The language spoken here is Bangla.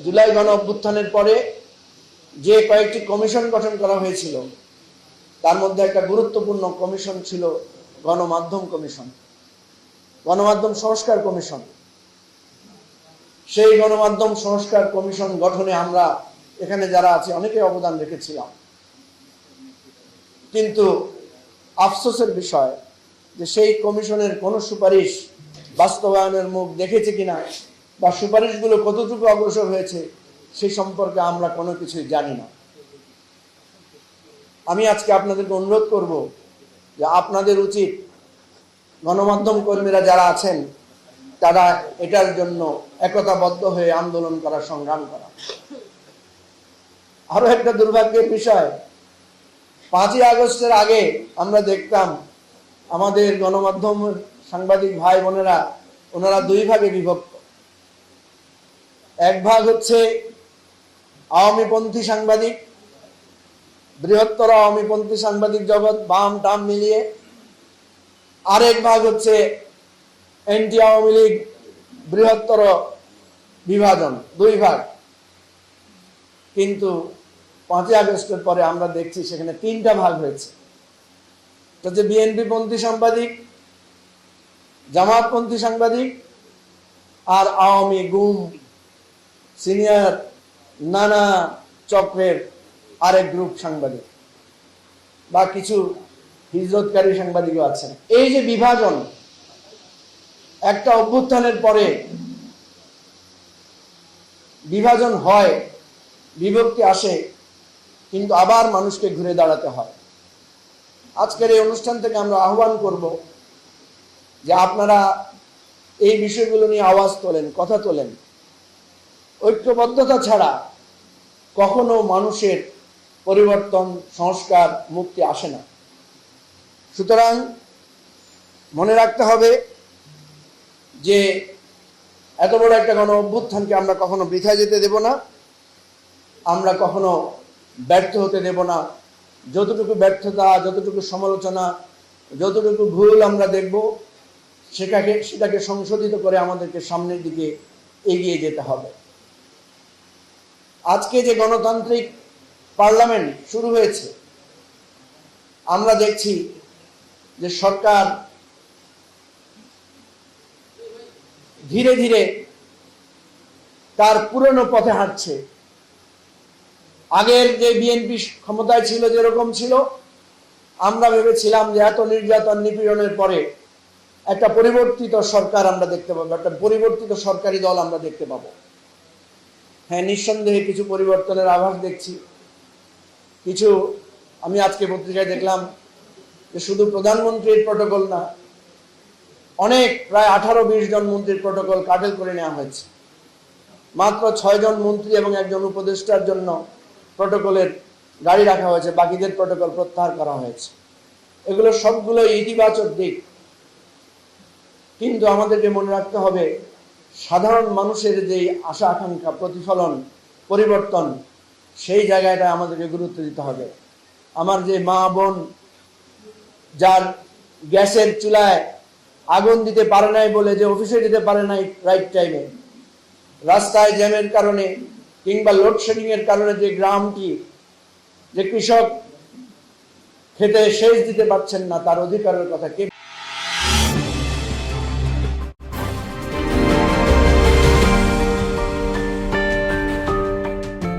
জুলাই গণ অভ্যুত্থানের পরে যে কয়েকটি কমিশন গঠন করা হয়েছিল তার মধ্যে একটা গুরুত্বপূর্ণ কমিশন ছিল গণমাধ্যম কমিশন, গণমাধ্যম সংস্কার কমিশন। সেই গণমাধ্যম সংস্কার কমিশন গঠনে আমরা এখানে যারা আছি অনেকে অবদান রেখেছিলাম, কিন্তু আফসোসের বিষয় যে সেই কমিশনের কোনো সুপারিশ বাস্তবায়নের মুখ দেখেছে কিনা বা সুপারিশগুলো কতটুকু অগ্রসর হয়েছে সেই সম্পর্কে আমরা কোনো কিছুই জানি না। আমি আজকে আপনাদেরকে অনুরোধ করব যে আপনাদের উচিত গণমাধ্যম কর্মীরা যারা আছেন তারা এটার জন্য একতাবদ্ধ হয়ে আন্দোলন করা, সংগ্রাম করা। আরো একটা দুর্ভাগ্যের বিষয়, 5ই আগস্টের আগে আমরা দেখতাম আমাদের গণমাধ্যম সাংবাদিক ভাই বোনেরা ওনারা দুই ভাগে বিভক্ত। এক ভাগ হচ্ছে আওয়ামীপন্থী সাংবাদিক, বৃহত্তর আওয়ামীপন্থী সাংবাদিক জগৎ, বাম টাম মিলিয়ে। আরেক ভাগ হচ্ছে এন্টি আওয়ামী লীগ, বৃহত্তর বিভাজন, দুই ভাগ। কিন্তু 5ই আগস্টের পরে আমরা দেখছি সেখানে 3টা ভাগ হয়েছে। যে বিএনপি পন্থী সাংবাদিক, জামাতপন্থী সাংবাদিক, আর আওয়ামী গুম সিনিয়র নানা চক্রের আরেক গ্রুপ সাংবাদিক বা কিছু হিজরতকারী সাংবাদিকও আছেন। এই যে বিভাজন, একটা অভ্যুত্থানের পরে বিভাজন হয়, বিভক্তি আসে, কিন্তু আবার মানুষকে ঘুরে দাঁড়াতে হয়। আজকের এই অনুষ্ঠান থেকে আমরা আহ্বান করব যে আপনারা এই বিষয়গুলো নিয়ে আওয়াজ তোলেন, কথা তোলেন। ঐক্যবদ্ধতা ছাড়া কখনো মানুষের পরিবর্তন, সংস্কার, মুক্তি আসে না। সুতরাং মনে রাখতে হবে যে এত বড় একটা গণ অভ্যুত্থানকে আমরা কখনো বৃথা যেতে দেব না, আমরা কখনো ব্যর্থ হতে দেব না। যতটুকু ব্যর্থতা, যতটুকু সমালোচনা, যতটুকু ভুল আমরা দেখব সেটাকে সংশোধিত করে আমাদেরকে সামনের দিকে এগিয়ে যেতে হবে। আজকে যে গণতান্ত্রিক পার্লামেন্ট শুরু হয়েছে, আমরা দেখছি যে সরকার ধীরে ধীরে তার পুরনো পথে হাঁটছে। আগের যে বিএনপি ক্ষমতায় ছিল, যেরকম ছিল, আমরা ভেবেছিলাম যে এত নির্যাতন নিপীড়নের পরে একটা পরিবর্তিত সরকার আমরা দেখতে পাবো, একটা পরিবর্তিত সরকারি দল আমরা দেখতে পাবো। হ্যাঁ, নিঃসন্দেহে কিছু পরিবর্তনের আভাস দেখছি। কিছু, আমি আজকে পত্রিকায় দেখলাম যে শুধু প্রধানমন্ত্রীর প্রটোকল না, অনেক প্রায় 18-20 জন মন্ত্রীর প্রটোকল কাটেল করে নেওয়া হয়েছে। মাত্র 6 জন মন্ত্রী এবং একজন উপদেষ্টার জন্য প্রটোকলের গাড়ি রাখা হয়েছে, বাকিদের প্রটোকল প্রত্যাহার করা হয়েছে। এগুলো সবগুলো ইতিবাচক দিক, কিন্তু আমাদেরকে মনে রাখতে হবে সাধারণ মানুষের যে আশা আকাঙ্ক্ষা, প্রতিফলন, পরিবর্তন, সেই জায়গাটা আমাদেরকে গুরুত্ব দিতে হবে। আমার যে মা বোন যার গ্যাসের চুলায় আগুন দিতে পারে নাই বলে যে অফিসে যেতে পারে নাই রাইট টাইমে, রাস্তায় জ্যামের কারণে কিংবা লোডশেডিং এর কারণে যে গ্রামটি, যে কৃষক খেতে সেচ দিতে পারছেন না, তার অধিকারের কথা কে